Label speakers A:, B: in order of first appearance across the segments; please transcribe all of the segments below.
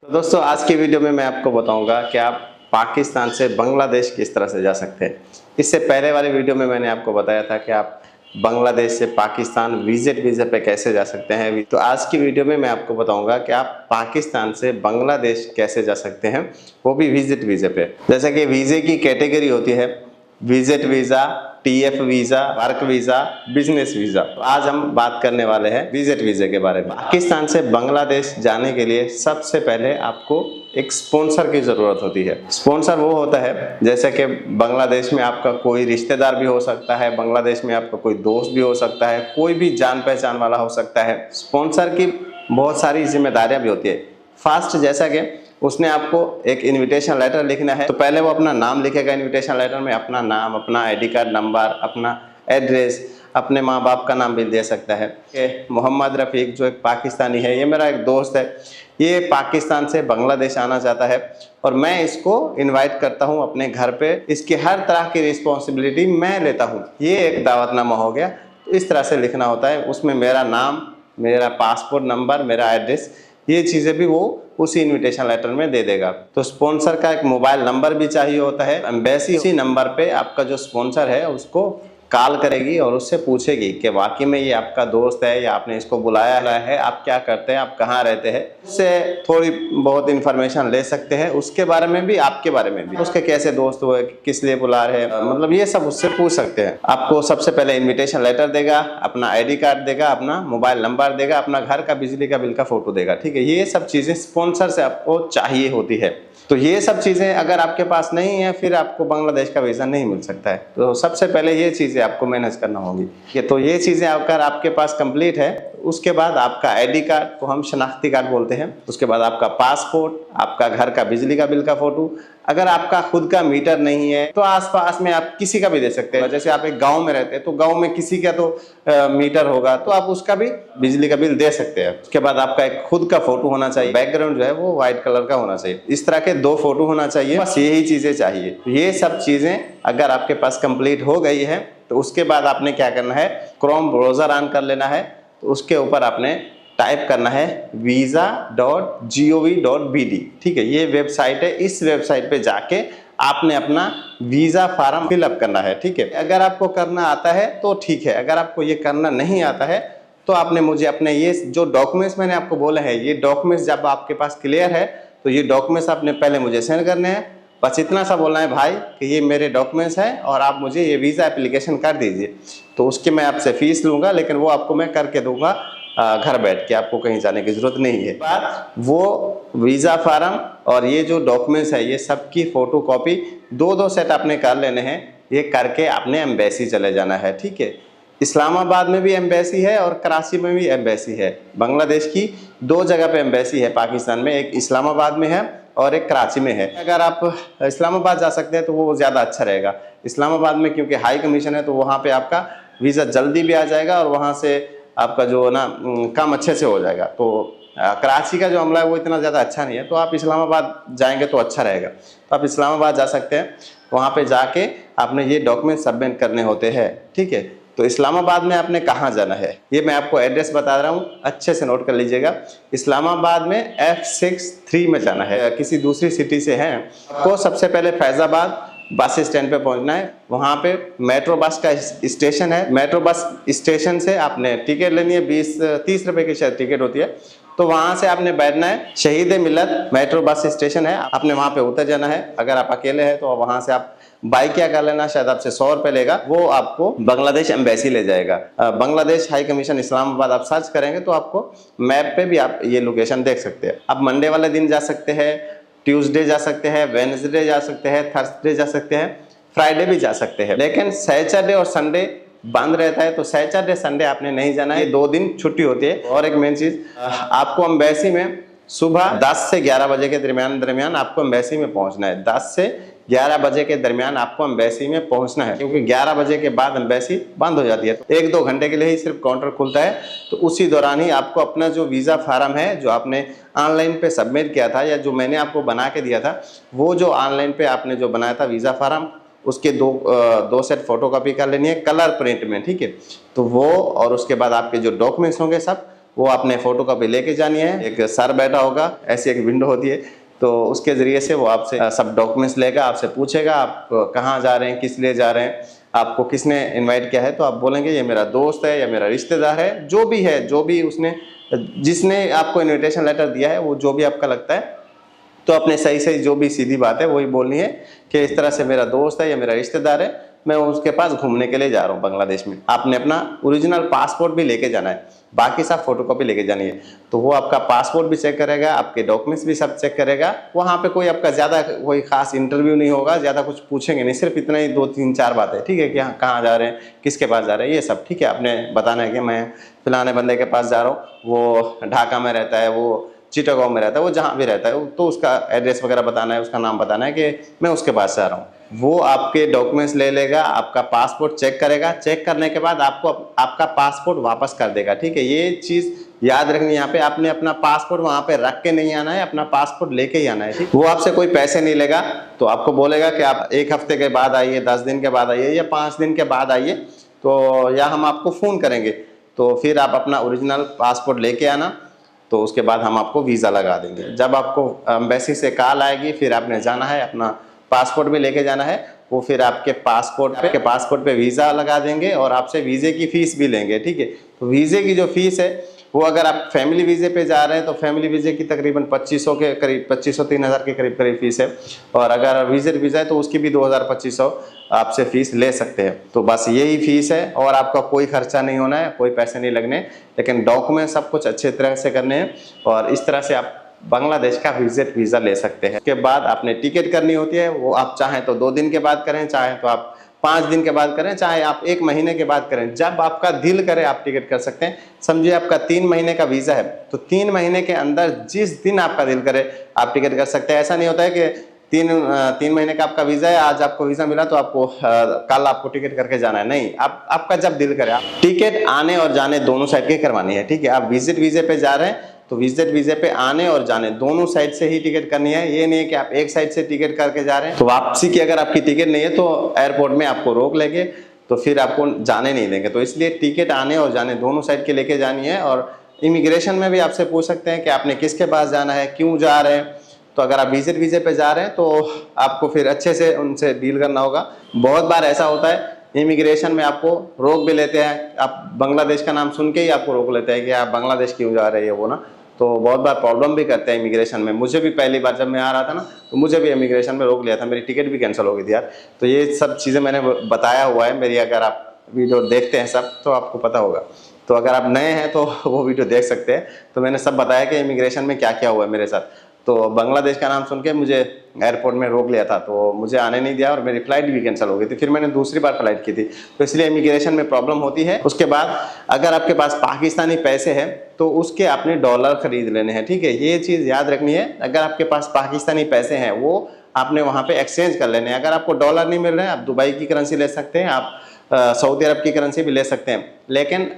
A: तो दोस्तों आज की वीडियो में मैं आपको बताऊंगा कि आप पाकिस्तान से बांग्लादेश किस तरह से जा सकते हैं। इससे पहले वाली वीडियो में मैंने आपको बताया था कि आप बांग्लादेश से पाकिस्तान विजिट वीज़ा पे कैसे जा सकते हैं। तो आज की वीडियो में मैं आपको बताऊंगा कि आप पाकिस्तान से बांग्लादेश कैसे जा सकते हैं, वो भी विजिट वीज़े पे। जैसे कि वीज़े की कैटेगरी होती है visit visa, TF visa, work visa, business visa. तो आज हम बात करने वाले हैं विजिट वीज़े के बारे में। पाकिस्तान से बांग्लादेश जाने के लिए सबसे पहले आपको एक स्पॉन्सर की ज़रूरत होती है। स्पॉन्सर वो होता है जैसे कि बांग्लादेश में आपका कोई रिश्तेदार भी हो सकता है, बांग्लादेश में आपका कोई दोस्त भी हो सकता है, कोई भी जान पहचान वाला हो सकता है। स्पॉन्सर की बहुत सारी जिम्मेदारियाँ भी होती है। फर्स्ट जैसा कि उसने आपको एक इनविटेशन लेटर लिखना है, तो पहले वो अपना नाम लिखेगा इनविटेशन लेटर में, अपना नाम, अपना आईडी कार्ड नंबर, अपना एड्रेस, अपने माँ बाप का नाम भी दे सकता है कि मोहम्मद रफ़ीक जो एक पाकिस्तानी है, ये मेरा एक दोस्त है, ये पाकिस्तान से बांग्लादेश आना चाहता है और मैं इसको इनवाइट करता हूँ अपने घर पे, इसकी हर तरह की रिस्पॉन्सिबिलिटी मैं लेता हूँ। ये एक दावतनामा हो गया। तो इस तरह से लिखना होता है, उसमें मेरा नाम, मेरा पासपोर्ट नंबर, मेरा एड्रेस, ये चीज़ें भी वो उसी इनविटेशन लेटर में दे देगा। तो स्पॉन्सर का एक मोबाइल नंबर भी चाहिए होता है। एम्बेसी उसी नंबर पे आपका जो स्पॉन्सर है उसको कॉल करेगी और उससे पूछेगी कि वाकई में ये आपका दोस्त है या आपने इसको बुलाया है, आप क्या करते हैं, आप कहाँ रहते हैं। उससे थोड़ी बहुत इन्फॉर्मेशन ले सकते हैं, उसके बारे में भी, आपके बारे में भी, उसके कैसे दोस्त हुए, किस लिए बुला रहे हैं, मतलब ये सब उससे पूछ सकते हैं। आपको सबसे पहले इन्विटेशन लेटर देगा, अपना आईडी कार्ड देगा, अपना मोबाइल नंबर देगा, अपना घर का बिजली का बिल का फोटो देगा। ठीक है, ये सब चीज़ें स्पॉन्सर से आपको चाहिए होती है। तो ये सब चीज़ें अगर आपके पास नहीं है फिर आपको बांग्लादेश का वीज़ा नहीं मिल सकता है। तो सबसे पहले ये चीज़ें आपको मैनेज करना होगी। तो ये चीज़ें अगर आपके पास कंप्लीट है, उसके बाद आपका आईडी कार्ड को हम शनाख्ती कार्ड बोलते हैं, उसके बाद आपका पासपोर्ट, आपका घर का बिजली का बिल का फोटो। अगर आपका खुद का मीटर नहीं है तो आसपास में आप किसी का भी दे सकते हैं। जैसे आप एक गांव में रहते हैं तो गांव में किसी का तो मीटर होगा तो आप उसका भी बिजली का बिल दे सकते हैं। उसके बाद आपका एक खुद का फोटो होना चाहिए, बैकग्राउंड जो है वो व्हाइट कलर का होना चाहिए। इस तरह के 2 फोटो होना चाहिए, बस यही चीजें चाहिए। ये सब चीजें अगर आपके पास कंप्लीट हो गई है तो उसके बाद आपने क्या करना है, क्रोम ब्राउजर ऑन कर लेना है। तो उसके ऊपर आपने टाइप करना है visa.gov.bd। ठीक है, ये वेबसाइट है। इस वेबसाइट पे जाके आपने अपना वीज़ा फार्म फिलअप करना है। ठीक है, अगर आपको करना आता है तो ठीक है, अगर आपको ये करना नहीं आता है तो आपने मुझे अपने ये जो डॉक्यूमेंट्स मैंने आपको बोला है, ये डॉक्यूमेंट्स जब आपके पास क्लियर है तो ये डॉक्यूमेंट्स आपने पहले मुझे सेंड करने हैं। बस इतना सा बोलना है भाई कि ये मेरे डॉक्यूमेंट्स हैं और आप मुझे ये वीज़ा एप्लीकेशन कर दीजिए। तो उसकी मैं आपसे फ़ीस लूँगा, लेकिन वो आपको मैं करके दूँगा घर बैठ के, आपको कहीं जाने की ज़रूरत नहीं है। बात वो वीज़ा फार्म और ये जो डॉक्यूमेंट्स है, ये सब की फ़ोटो कॉपी 2-2 सेट आपने कर लेने हैं। ये करके आपने एम्बेसी चले जाना है। ठीक है, इस्लामाबाद में भी एम्बेसी है और कराची में भी एम्बेसी है। बांग्लादेश की 2 जगह पे एम्बेसी है पाकिस्तान में, एक इस्लामाबाद में है और एक कराची में है। अगर आप इस्लामाबाद जा सकते हैं तो वो ज़्यादा अच्छा रहेगा। इस्लामाबाद में क्योंकि हाई कमीशन है तो वहाँ पे आपका वीज़ा जल्दी भी आ जाएगा और वहाँ से आपका जो ना काम अच्छे से हो जाएगा। तो कराची का जो अमला है वो इतना ज़्यादा अच्छा नहीं है, तो आप इस्लामाबाद जाएंगे तो अच्छा रहेगा। तो आप इस्लामाबाद जा सकते हैं, वहाँ पे जाके आपने ये डॉक्यूमेंट सबमिट करने होते हैं। ठीक है, तो इस्लामाबाद में आपने कहाँ जाना है ये मैं आपको एड्रेस बता रहा हूँ, अच्छे से नोट कर लीजिएगा। इस्लामाबाद में F63 में जाना है। किसी दूसरी सिटी से हैं, आपको सबसे पहले फैज़ाबाद बस स्टैंड पे पहुंचना है। वहाँ पे मेट्रो बस का स्टेशन है। मेट्रो बस स्टेशन से आपने टिकट लेनी है, 20-30 रुपए की शायद टिकट होती है। तो वहाँ से आपने बैठना है, शहीद मिलत मेट्रो बस स्टेशन है, आपने वहाँ पे उतर जाना है। अगर आप अकेले हैं तो वहाँ से आप बाइक क्या कर लेना, शायद आपसे 100 रुपये लेगा, वो आपको बांग्लादेश एम्बेसी ले जाएगा। बांग्लादेश हाई कमीशन इस्लामाबाद आप सर्च करेंगे तो आपको मैप पे भी आप ये लोकेशन देख सकते हैं। आप मंडे वाले दिन जा सकते हैं, ट्यूसडे जा सकते हैं, वेडनेसडे जा सकते हैं, थर्सडे जा सकते हैं, फ्राइडे भी जा सकते हैं। लेकिन सैटरडे और संडे बंद रहता है, तो सैटरडे संडे आपने नहीं जाना है, 2 दिन छुट्टी होती है। और एक मेन चीज़, आपको एम्बेसी में सुबह 10 से 11 बजे के दरमियान आपको एम्बेसी में पहुंचना है। 10 से 11 बजे के दरमियान आपको एम्बेसी में पहुंचना है, क्योंकि 11 बजे के बाद एम्बेसी बंद हो जाती है। तो 1-2 घंटे के लिए ही सिर्फ काउंटर खुलता है। तो उसी दौरान ही आपको अपना जो वीज़ा फार्म है, जो आपने ऑनलाइन पे सबमिट किया था या जो मैंने आपको बना के दिया था, वो जो ऑनलाइन पे आपने जो बनाया था वीज़ा फार्म, उसके 2 सेट फोटो कॉपी कर लेनी है कलर प्रिंट में। ठीक है, तो वो और उसके बाद आपके जो डॉक्यूमेंट्स होंगे सब वो आपने फोटो कॉपी लेके जानी है। एक सर बैठा होगा, ऐसी एक विंडो होती है, तो उसके ज़रिए से वो आपसे सब डॉक्यूमेंट्स लेगा, आपसे पूछेगा आप कहाँ जा रहे हैं, किस लिए जा रहे हैं, आपको किसने इनवाइट किया है। तो आप बोलेंगे ये मेरा दोस्त है या मेरा रिश्तेदार है, जो भी है, जो भी उसने जिसने आपको इनविटेशन लेटर दिया है, वो जो भी आपका लगता है, तो अपने सही सही जो भी सीधी बात है वही बोलनी है कि इस तरह से मेरा दोस्त है या मेरा रिश्तेदार है, मैं उसके पास घूमने के लिए जा रहा हूँ बांग्लादेश में। आपने अपना ओरिजिनल पासपोर्ट भी लेके जाना है, बाकी सब फोटोकॉपी लेके जानी है। तो वो आपका पासपोर्ट भी चेक करेगा, आपके डॉक्यूमेंट्स भी सब चेक करेगा। वहाँ पे कोई आपका ज़्यादा कोई खास इंटरव्यू नहीं होगा, ज़्यादा कुछ पूछेंगे नहीं, सिर्फ इतना ही 2-3-4 बातें, ठीक है, कि हाँ कहाँ जा रहे हैं, किसके पास जा रहे हैं, ये सब ठीक है। आपने बताना है कि मैं फलाने बंदे के पास जा रहा हूँ, वो ढाका में रहता है, वो चिटागोंग में रहता है, वो जहाँ भी रहता है, तो उसका एड्रेस वगैरह बताना है, उसका नाम बताना है कि मैं उसके पास जा रहा हूँ। वो आपके डॉक्यूमेंट्स ले लेगा, आपका पासपोर्ट चेक करेगा, चेक करने के बाद आपको आपका पासपोर्ट वापस कर देगा, ठीक है। ये चीज़ याद रखनी है, यहाँ पे आपने अपना पासपोर्ट वहाँ पे रख के नहीं आना है, अपना पासपोर्ट लेके ही आना है, ठीक। वो आपसे कोई पैसे नहीं लेगा, तो आपको बोलेगा कि आप 1 हफ्ते के बाद आइए, 10 दिन के बाद आइए या 5 दिन के बाद आइए, तो या हम आपको फ़ोन करेंगे। तो फिर आप अपना ओरिजिनल पासपोर्ट लेके आना, तो उसके बाद हम आपको वीज़ा लगा देंगे। जब आपको एम्बेसी से कॉल आएगी, फिर आपने जाना है, अपना पासपोर्ट भी लेके जाना है, वो फिर आपके पासपोर्ट पे वीज़ा लगा देंगे और आपसे वीज़े की फ़ीस भी लेंगे, ठीक है। तो वीज़े की जो फ़ीस है वो, अगर आप फैमिली वीज़े पे जा रहे हैं तो फैमिली वीज़े की तकरीबन 2500 के करीब, 2500-3000 के करीब फ़ीस है। और अगर विजिट वीज़ा है तो उसकी भी 2000-2500 आपसे फ़ीस ले सकते हैं। तो बस यही फ़ीस है और आपका कोई खर्चा नहीं होना है, कोई पैसे नहीं लगने, लेकिन डॉक्यूमेंट सब कुछ अच्छे तरह से करने हैं। और इस तरह से आप बांग्लादेश का विजिट वीज़ा ले सकते हैं। उसके बाद आपने टिकट करनी होती है, वो आप चाहें तो 2 दिन के बाद करें, चाहें तो आप 5 दिन के बाद करें, चाहे आप 1 महीने के बाद करें, जब आपका दिल करे आप टिकट कर सकते हैं। समझिए आपका 3 महीने का वीज़ा है, तो 3 महीने के अंदर जिस दिन आपका दिल करे आप टिकट कर सकते हैं। ऐसा नहीं होता है कि 3 महीने का आपका वीज़ा है, आज आपको वीज़ा मिला तो आपको कल आपको टिकट करके जाना है, नहीं, आपका जब दिल करे। आप टिकट आने और जाने दोनों साइड की करवानी है, ठीक है। आप विजिट वीज़े पे जा रहे हैं तो विजिट वीज़े पे आने और जाने दोनों साइड से ही टिकट करनी है। ये नहीं है कि आप एक साइड से टिकट करके जा रहे हैं तो वापसी की अगर आपकी टिकट नहीं है तो एयरपोर्ट में आपको रोक लेंगे, तो फिर आपको जाने नहीं देंगे। तो इसलिए टिकट आने और जाने दोनों साइड के लेके जानी है। और इमिग्रेशन में भी आपसे पूछ सकते हैं कि आपने किसके पास जाना है, क्यों जा रहे हैं। तो अगर आप विजिट वीज़े पे जा रहे हैं तो आपको फिर अच्छे से उनसे डील करना होगा। बहुत बार ऐसा होता है इमिग्रेशन में आपको रोक भी लेते हैं, आप बांग्लादेश का नाम सुन के ही आपको रोक लेते हैं कि आप बांग्लादेश क्यों जा रहे हैं, वो ना। तो बहुत बार प्रॉब्लम भी करते हैं इमिग्रेशन में। मुझे भी पहली बार जब मैं आ रहा था ना, तो मुझे भी इमिग्रेशन में रोक लिया था, मेरी टिकट भी कैंसिल हो गई थी यार। तो ये सब चीज़ें मैंने बताया हुआ है मेरी, अगर आप वीडियो देखते हैं सब तो आपको पता होगा। तो अगर आप नए हैं तो वो वीडियो देख सकते हैं। तो मैंने सब बताया कि इमिग्रेशन में क्या क्या हुआ है मेरे साथ। तो बांग्लादेश का नाम सुन के मुझे एयरपोर्ट में रोक लिया था, तो मुझे आने नहीं दिया और मेरी फ़्लाइट भी कैंसिल हो गई थी। फिर मैंने दूसरी बार फ़्लाइट की थी, तो इसलिए इमिग्रेशन में प्रॉब्लम होती है। उसके बाद अगर आपके पास पाकिस्तानी पैसे हैं तो उसके आपने डॉलर खरीद लेने हैं, ठीक है। ये चीज़ याद रखनी है, अगर आपके पास पाकिस्तानी पैसे हैं वो आपने वहाँ पर एक्सचेंज कर लेने हैं। अगर आपको डॉलर नहीं मिल रहे हैं, आप दुबई की करेंसी ले सकते हैं, आप सऊदी अरब की करेंसी भी ले सकते हैं, लेकिन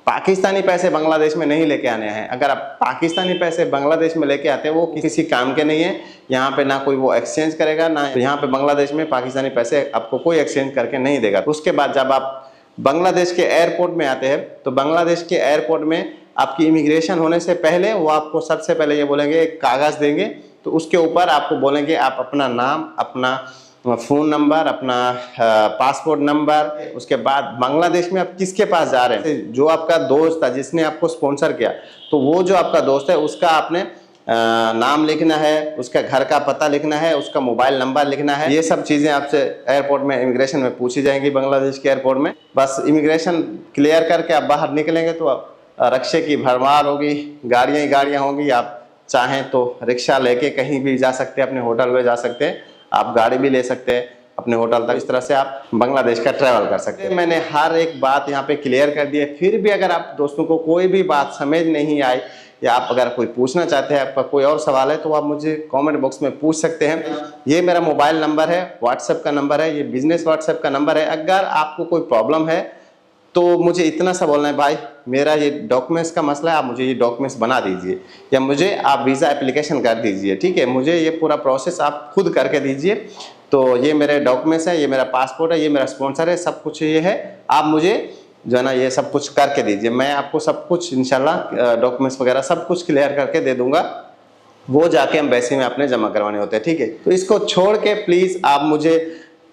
A: पाकिस्तानी पैसे बांग्लादेश में नहीं लेके आने हैं। अगर आप पाकिस्तानी पैसे बांग्लादेश में लेके आते हैं वो किसी काम के नहीं है। यहाँ पे ना कोई वो एक्सचेंज करेगा, ना यहाँ पे बांग्लादेश में पाकिस्तानी पैसे आपको कोई एक्सचेंज करके नहीं देगा। उसके बाद जब आप बांग्लादेश के एयरपोर्ट में आते हैं तो बांग्लादेश के एयरपोर्ट में आपकी इमिग्रेशन होने से पहले वो आपको सबसे पहले ये बोलेंगे, एक कागज़ देंगे, तो उसके ऊपर आपको बोलेंगे आप अपना नाम, अपना फ़ोन नंबर, अपना पासपोर्ट नंबर, उसके बाद बांग्लादेश में आप किसके पास जा रहे हैं, जो आपका दोस्त था जिसने आपको स्पॉन्सर किया, तो वो जो आपका दोस्त है उसका आपने नाम लिखना है, उसका घर का पता लिखना है, उसका मोबाइल नंबर लिखना है। ये सब चीज़ें आपसे एयरपोर्ट में इमिग्रेशन में पूछी जाएंगी बांग्लादेश के एयरपोर्ट में। बस इमिग्रेशन क्लियर करके आप बाहर निकलेंगे तो रक्शे की भरमार होगी, गाड़ियाँ ही गाड़ियाँ होंगी। आप चाहें तो रिक्शा लेके कहीं भी जा सकते हैं, अपने होटल में जा सकते हैं, आप गाड़ी भी ले सकते हैं अपने होटल तक। इस तरह से आप बांग्लादेश का ट्रैवल कर सकते हैं। मैंने हर एक बात यहाँ पे क्लियर कर दी है। फिर भी अगर आप दोस्तों को कोई भी बात समझ नहीं आई या आप अगर कोई पूछना चाहते हैं, आपका कोई और सवाल है, तो आप मुझे कमेंट बॉक्स में पूछ सकते हैं। ये मेरा मोबाइल नंबर है, व्हाट्सएप का नंबर है, ये बिजनेस व्हाट्सएप का नंबर है। अगर आपको कोई प्रॉब्लम है तो मुझे इतना सा बोलना है, भाई मेरा ये डॉक्यूमेंट्स का मसला है, आप मुझे ये डॉक्यूमेंट्स बना दीजिए या मुझे आप वीज़ा एप्लीकेशन कर दीजिए, ठीक है। मुझे ये पूरा प्रोसेस आप खुद करके दीजिए। तो ये मेरे डॉक्यूमेंट्स है, ये मेरा पासपोर्ट है, ये मेरा स्पॉन्सर है, सब कुछ ये है। आप मुझे जो है ना ये सब कुछ करके दीजिए। मैं आपको सब कुछ इंशाल्लाह डॉक्यूमेंट्स वगैरह सब कुछ क्लियर करके दे दूंगा, वो जाके एम्बेसी में आपने जमा करवाने होते हैं, ठीक है। तो इसको छोड़ के प्लीज आप मुझे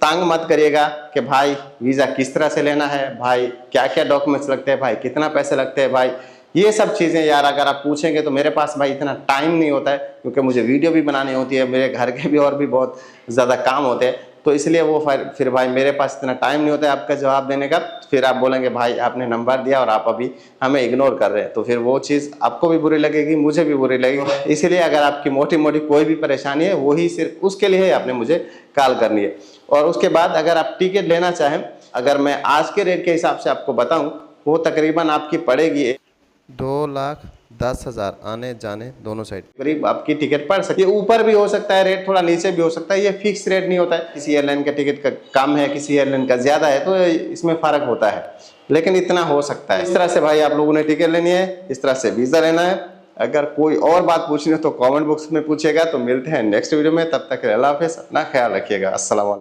A: तंग मत करिएगा कि भाई वीजा किस तरह से लेना है, भाई क्या क्या डॉक्यूमेंट्स लगते हैं, भाई कितना पैसे लगते हैं, भाई ये सब चीजें यार अगर आप पूछेंगे तो मेरे पास भाई इतना टाइम नहीं होता है, क्योंकि मुझे वीडियो भी बनानी होती है, मेरे घर के भी और भी बहुत ज्यादा काम होते हैं, तो इसलिए वो फिर भाई मेरे पास इतना टाइम नहीं होता है आपका जवाब देने का। फिर आप बोलेंगे भाई आपने नंबर दिया और आप अभी हमें इग्नोर कर रहे हैं, तो फिर वो चीज़ आपको भी बुरी लगेगी, मुझे भी बुरी लगेगी। इसलिए अगर आपकी मोटी मोटी कोई भी परेशानी है, वही सिर्फ उसके लिए ही आपने मुझे कॉल करनी है। और उसके बाद अगर आप टिकट लेना चाहें, अगर मैं आज के रेट के हिसाब से आपको बताऊं, वो तकरीबन आपकी पड़ेगी 2,10,000 आने जाने दोनों साइड, करीब आपकी टिकट पड़ सकती है। ऊपर भी हो सकता है रेट, थोड़ा नीचे भी हो सकता है, ये फिक्स रेट नहीं होता है। किसी एयरलाइन का टिकट का कम है, किसी एयरलाइन का ज़्यादा है, तो इसमें फ़र्क होता है, लेकिन इतना हो सकता है। इस तरह से भाई आप लोगों ने टिकट लेनी है, इस तरह से वीज़ा लेना है। अगर कोई और बात पूछनी हो तो कॉमेंट बॉक्स में पूछेगा। तो मिलते हैं नेक्स्ट वीडियो में, तब तक अल्लाह हाफ़िज़, अपना ख्याल रखिएगा। अस्सलाम वालेकुम।